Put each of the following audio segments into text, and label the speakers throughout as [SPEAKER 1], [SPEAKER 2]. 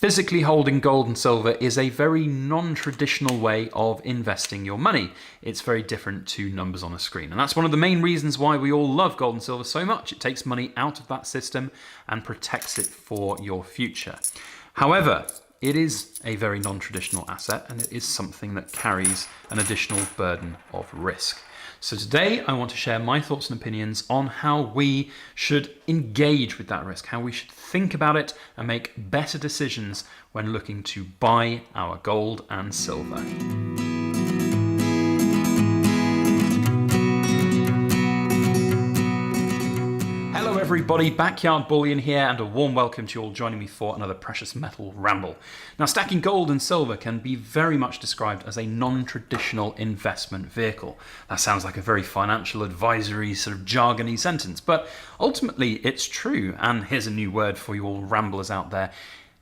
[SPEAKER 1] Physically holding gold and silver is a very non-traditional way of investing your money. It's very different to numbers on a screen. And that's one of the main reasons why we all love gold and silver so much. It takes money out of that system and protects it for your future. However, it is a very non-traditional asset, and it is something that carries an additional burden of risk. So today I want to share my thoughts and opinions on how we should engage with that risk, how we should think about it and make better decisions when looking to buy our gold and silver. Hello everybody, Backyard Bullion here, and a warm welcome to you all joining me for another precious metal ramble. Now, stacking gold and silver can be very much described as a non-traditional investment vehicle. That sounds like a very financial advisory sort of jargony sentence, but ultimately it's true, and here's a new word for you all ramblers out there.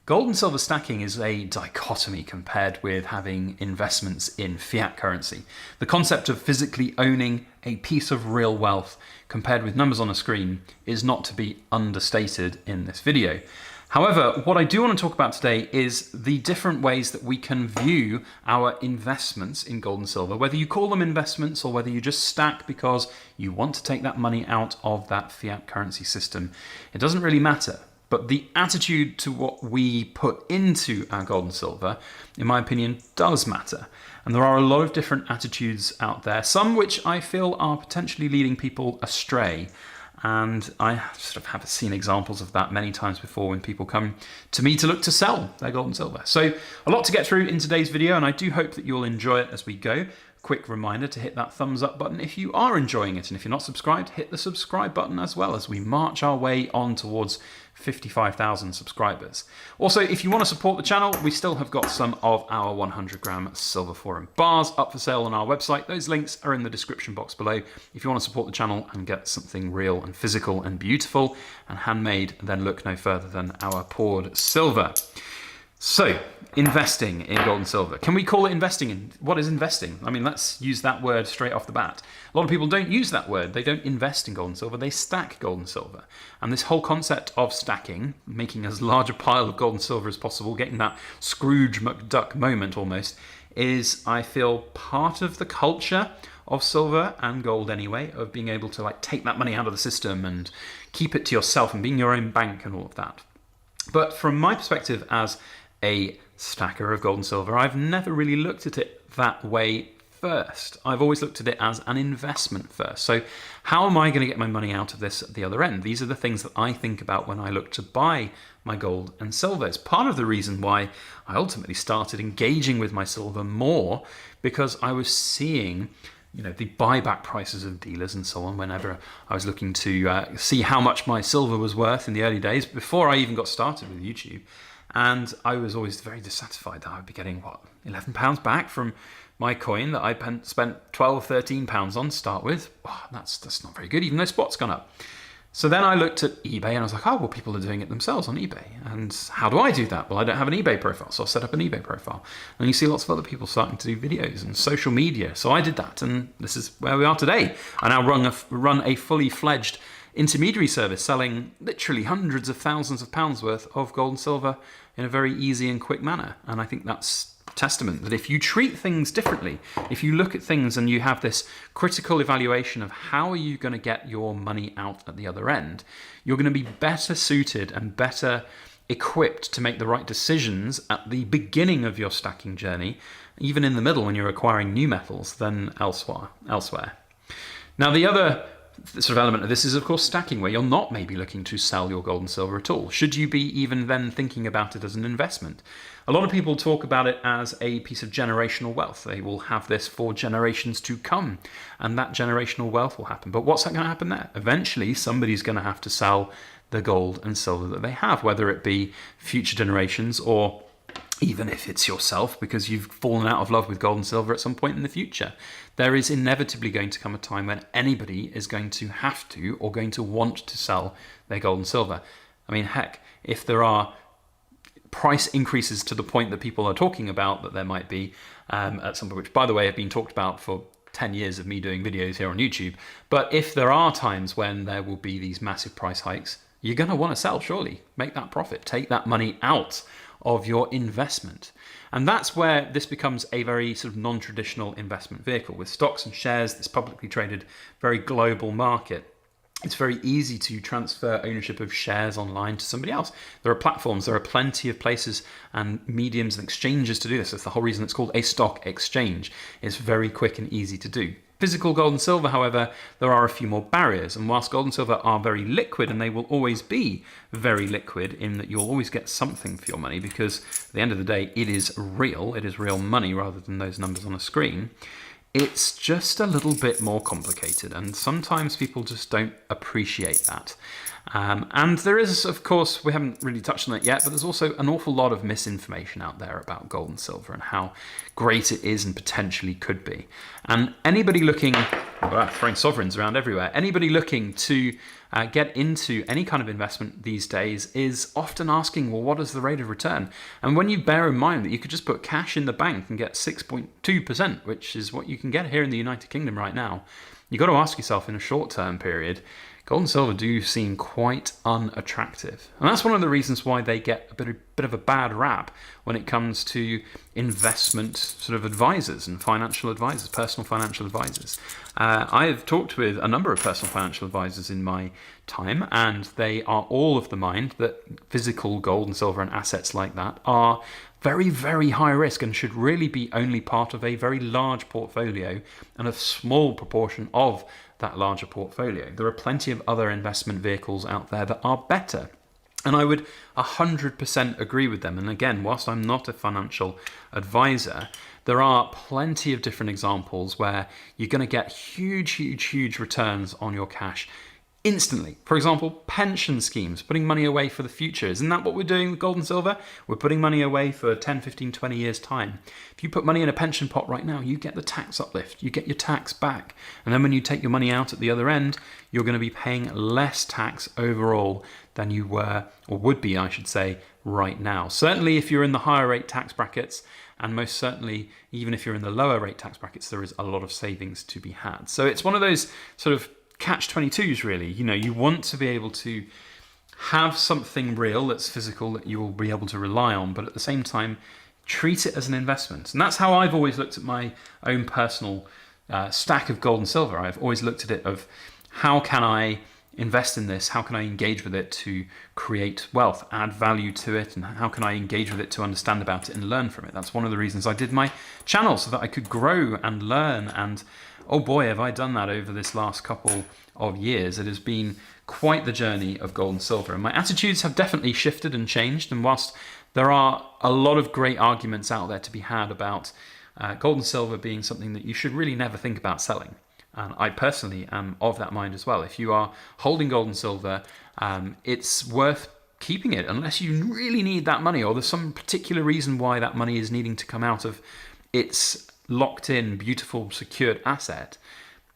[SPEAKER 1] Gold and silver stacking is a dichotomy compared with having investments in fiat currency. The concept of physically owning a piece of real wealth compared with numbers on a screen is not to be understated in this video. However, what I do want to talk about today is the different ways that we can view our investments in gold and silver, whether you call them investments or whether you just stack because you want to take that money out of that fiat currency system. It doesn't really matter. But the attitude to what we put into our gold and silver, in my opinion, does matter. And there are a lot of different attitudes out there, some which I feel are potentially leading people astray. And I sort of have seen examples of that many times before when people come to me to look to sell their gold and silver. So a lot to get through in today's video, and I do hope that you'll enjoy it as we go. Quick reminder to hit that thumbs up button if you are enjoying it, and if you're not subscribed, hit the subscribe button as well as we march our way on towards 55,000 subscribers. Also, if you want to support the channel, we still have got some of our 100-gram silver forum bars up for sale on our website. Those links are in the description box below. If you want to support the channel and get something real and physical and beautiful and handmade, then look no further than our poured silver. So, investing in gold and silver. Can we call it investing? What is investing? I mean, let's use that word straight off the bat. A lot of people don't use that word. They don't invest in gold and silver. They stack gold and silver. And this whole concept of stacking, making as large a pile of gold and silver as possible, getting that Scrooge McDuck moment almost, is, I feel, part of the culture of silver and gold anyway, of being able to take that money out of the system and keep it to yourself and being your own bank and all of that. But from my perspective as a stacker of gold and silver, I've never really looked at it that way first. I've always looked at it as an investment first. So how am I going to get my money out of this at the other end? These are the things that I think about when I look to buy my gold and silver. It's part of the reason why I ultimately started engaging with my silver more, because I was seeing the buyback prices of dealers and so on whenever I was looking to see how much my silver was worth in the early days, before I even got started with YouTube. And I was always very dissatisfied that I would be getting, £11 back from my coin that I spent £12, £13 on to start with. Oh, that's not very good, even though spot's gone up. So then I looked at eBay and I was like, oh, well, people are doing it themselves on eBay. And how do I do that? Well, I don't have an eBay profile, so I'll set up an eBay profile. And you see lots of other people starting to do videos and social media. So I did that, and this is where we are today. I now run a fully fledged intermediary service selling literally hundreds of thousands of pounds worth of gold and silver in a very easy and quick manner. And I think that's testament that if you treat things differently, if you look at things and you have this critical evaluation of how are you going to get your money out at the other end, you're going to be better suited and better equipped to make the right decisions at the beginning of your stacking journey, even in the middle when you're acquiring new metals, than elsewhere. Now, the other sort of element of this is, of course, stacking, where you're not maybe looking to sell your gold and silver at all. Should you be even then thinking about it as an investment? A lot of people talk about it as a piece of generational wealth. They will have this for generations to come, and that generational wealth will happen. But what's that going to happen there? Eventually, somebody's going to have to sell the gold and silver that they have, whether it be future generations or even if it's yourself because you've fallen out of love with gold and silver at some point in the future. There is inevitably going to come a time when anybody is going to have to or going to want to sell their gold and silver. I mean, heck, if there are price increases to the point that people are talking about that there might be at some point, which, by the way, have been talked about for 10 years of me doing videos here on YouTube. But if there are times when there will be these massive price hikes, you're going to want to sell, surely. Make that profit. Take that money out of your investment. And that's where this becomes a very sort of non-traditional investment vehicle. With stocks and shares, this publicly traded, very global market, it's very easy to transfer ownership of shares online to somebody else. There are platforms, there are plenty of places and mediums and exchanges to do this. That's the whole reason it's called a stock exchange. It's very quick and easy to do. Physical gold and silver, however, there are a few more barriers. And whilst gold and silver are very liquid, and they will always be very liquid in that you'll always get something for your money, because at the end of the day, it is real money rather than those numbers on a screen. It's just a little bit more complicated, and sometimes people just don't appreciate that. And there is, of course, we haven't really touched on it yet, but there's also an awful lot of misinformation out there about gold and silver and how great it is and potentially could be. And anybody looking, throwing sovereigns around everywhere, anybody looking to get into any kind of investment these days is often asking, well, what is the rate of return? And when you bear in mind that you could just put cash in the bank and get 6.2%, which is what you can get here in the United Kingdom right now, you've got to ask yourself in a short-term period, gold and silver do seem quite unattractive. And that's one of the reasons why they get a bit of a bad rap when it comes to investment sort of advisors and financial advisors, personal financial advisors. I have talked with a number of personal financial advisors in my time, and they are all of the mind that physical gold and silver and assets like that are very, very high risk and should really be only part of a very large portfolio and a small proportion of that larger portfolio. There are plenty of other investment vehicles out there that are better. And I would 100% agree with them. And again, whilst I'm not a financial advisor, there are plenty of different examples where you're going to get huge returns on your cash instantly. For example, pension schemes, putting money away for the future. Isn't that what we're doing with gold and silver? We're putting money away for 10, 15, 20 years' time. If you put money in a pension pot right now, you get the tax uplift, you get your tax back. And then when you take your money out at the other end, you're going to be paying less tax overall than you were, or would be, I should say, right now. Certainly if you're in the higher rate tax brackets, and most certainly even if you're in the lower rate tax brackets, there is a lot of savings to be had. So it's one of those sort of catch-22s really. You know, you want to be able to have something real that's physical that you will be able to rely on, but at the same time treat it as an investment. And that's how I've always looked at my own personal stack of gold and silver. I've always looked at it of how can I invest in this, how can I engage with it to create wealth, add value to it, and how can I engage with it to understand about it and learn from it. That's one of the reasons I did my channel, so that I could grow and learn. And oh boy, have I done that over this last couple of years. It has been quite the journey of gold and silver. And my attitudes have definitely shifted and changed. And whilst there are a lot of great arguments out there to be had about gold and silver being something that you should really never think about selling, and I personally am of that mind as well. If you are holding gold and silver, it's worth keeping it unless you really need that money, or there's some particular reason why that money is needing to come out of its locked in, beautiful, secured asset.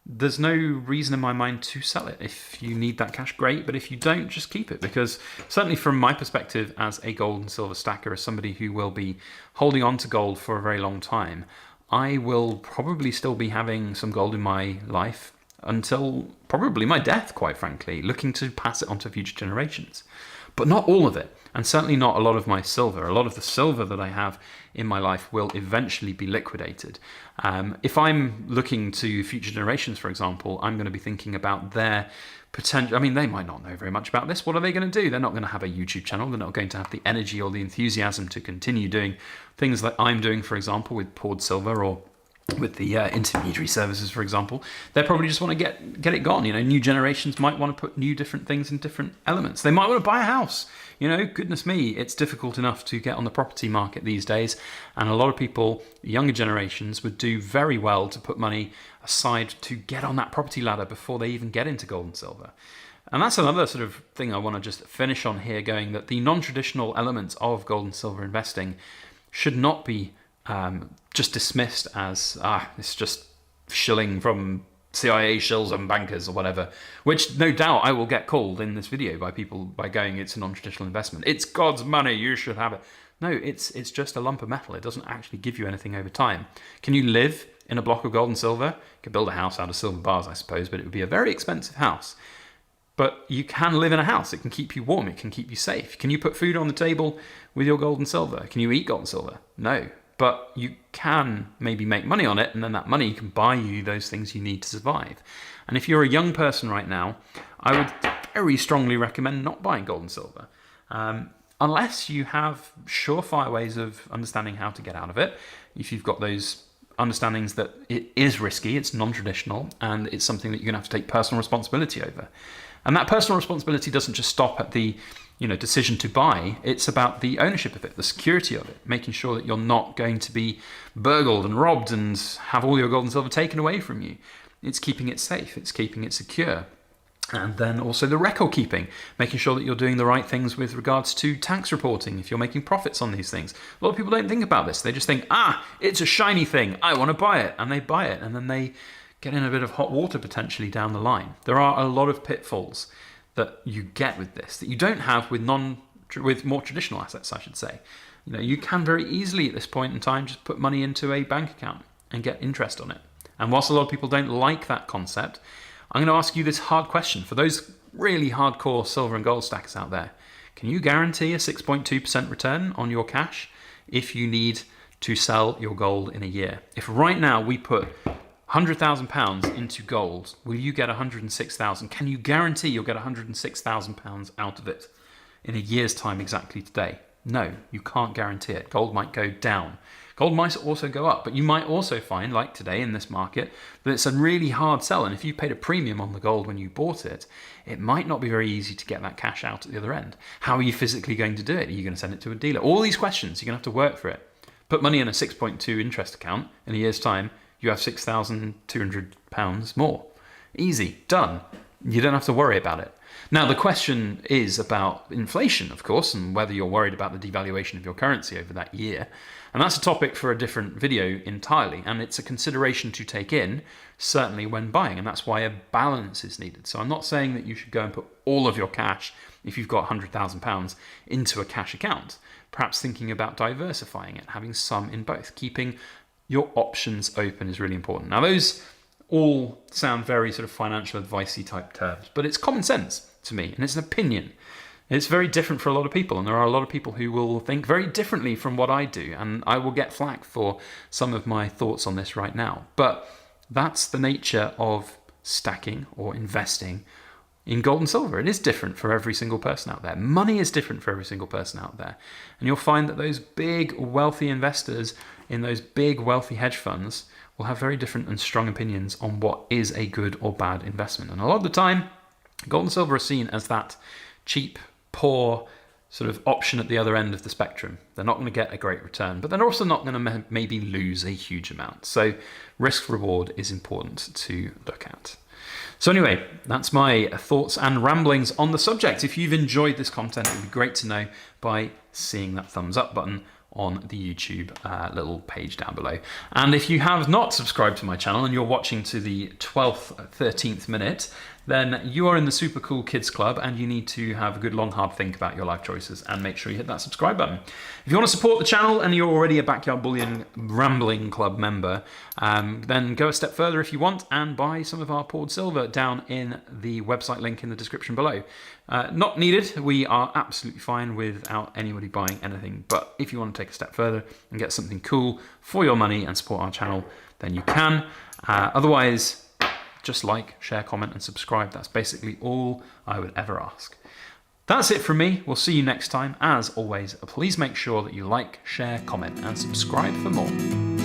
[SPEAKER 1] There's no reason in my mind to sell it. If you need that cash, great, but if you don't, just keep it, because certainly from my perspective as a gold and silver stacker, as somebody who will be holding on to gold for a very long time, I will probably still be having some gold in my life until probably my death, quite frankly, looking to pass it on to future generations. But not all of it, and certainly not a lot of my silver. A lot of the silver that I have in my life will eventually be liquidated. If I'm looking to future generations, for example, I'm going to be thinking about their potential. I mean, they might not know very much about this. What are they going to do? They're not going to have a YouTube channel. They're not going to have the energy or the enthusiasm to continue doing things like I'm doing, for example, with poured silver, or with the intermediary services, for example. They probably just want to get it gone. You know, new generations might want to put new different things in different elements. They might want to buy a house. You know, goodness me, it's difficult enough to get on the property market these days. And a lot of people, younger generations, would do very well to put money aside to get on that property ladder before they even get into gold and silver. And that's another sort of thing I want to just finish on here, going that the non-traditional elements of gold and silver investing should not be just dismissed as, it's just shilling from CIA shills and bankers or whatever, which no doubt I will get called in this video by people by going, it's a non-traditional investment. It's God's money, you should have it. No, it's just a lump of metal. It doesn't actually give you anything over time. Can you live in a block of gold and silver? You could build a house out of silver bars, I suppose, but it would be a very expensive house. But you can live in a house. It can keep you warm. It can keep you safe. Can you put food on the table with your gold and silver? Can you eat gold and silver? No. But you can maybe make money on it, and then that money can buy you those things you need to survive. And if you're a young person right now, I would very strongly recommend not buying gold and silver. Unless you have surefire ways of understanding how to get out of it. If you've got those understandings that it is risky, it's non-traditional, and it's something that you're going to have to take personal responsibility over. And that personal responsibility doesn't just stop at the decision to buy. It's about the ownership of it, the security of it, making sure that you're not going to be burgled and robbed and have all your gold and silver taken away from you. It's keeping it safe. It's keeping it secure. And then also the record keeping, making sure that you're doing the right things with regards to tax reporting if you're making profits on these things. A lot of people don't think about this. They just think, it's a shiny thing, I want to buy it. And they buy it, and then they get in a bit of hot water potentially down the line. There are a lot of pitfalls that you get with this that you don't have with more traditional assets, I should say. You can very easily at this point in time just put money into a bank account and get interest on it. And whilst a lot of people don't like that concept, I'm going to ask you this hard question. For those really hardcore silver and gold stackers out there, can you guarantee a 6.2% return on your cash if you need to sell your gold in a year? If right now we put £100,000 into gold, will you get 106,000? Can you guarantee you'll get 106,000 pounds out of it in a year's time exactly today? No, you can't guarantee it. Gold might go down. Gold might also go up, but you might also find, like today in this market, that it's a really hard sell. And if you paid a premium on the gold when you bought it, it might not be very easy to get that cash out at the other end. How are you physically going to do it? Are you going to send it to a dealer? All these questions, you're going to have to work for it. Put money in a 6.2 interest account in a year's time, you have £6,200 more. Easy, done. You don't have to worry about it. Now, the question is about inflation, of course, and whether you're worried about the devaluation of your currency over that year. And that's a topic for a different video entirely. And it's a consideration to take in, certainly when buying. And that's why a balance is needed. So I'm not saying that you should go and put all of your cash, if you've got £100,000, into a cash account. Perhaps thinking about diversifying it, having some in both. Keeping your options open is really important. Now, those all sound very sort of financial advice-y type terms, but it's common sense to me, and it's an opinion. It's very different for a lot of people, and there are a lot of people who will think very differently from what I do, and I will get flack for some of my thoughts on this right now. But that's the nature of stacking or investing in gold and silver. It is different for every single person out there. Money is different for every single person out there. And you'll find that those big wealthy investors in those big wealthy hedge funds will have very different and strong opinions on what is a good or bad investment. And a lot of the time, gold and silver are seen as that cheap, poor sort of option at the other end of the spectrum. They're not going to get a great return, but they're also not going to maybe lose a huge amount. So risk reward is important to look at. So anyway, that's my thoughts and ramblings on the subject. If you've enjoyed this content, it would be great to know by seeing that thumbs up button on the YouTube little page down below. And if you have not subscribed to my channel and you're watching to the 12th, 13th minute, then you are in the Super Cool Kids Club, and you need to have a good long hard think about your life choices and make sure you hit that subscribe button. If you want to support the channel and you're already a Backyard Bullion Rambling Club member, then go a step further if you want and buy some of our poured silver down in the website link in the description below. Not needed. We are absolutely fine without anybody buying anything, but if you want to take a step further and get something cool for your money and support our channel, then you can. Otherwise, just like, share, comment, and subscribe. That's basically all I would ever ask. That's it from me. We'll see you next time. As always, please make sure that you like, share, comment, and subscribe for more.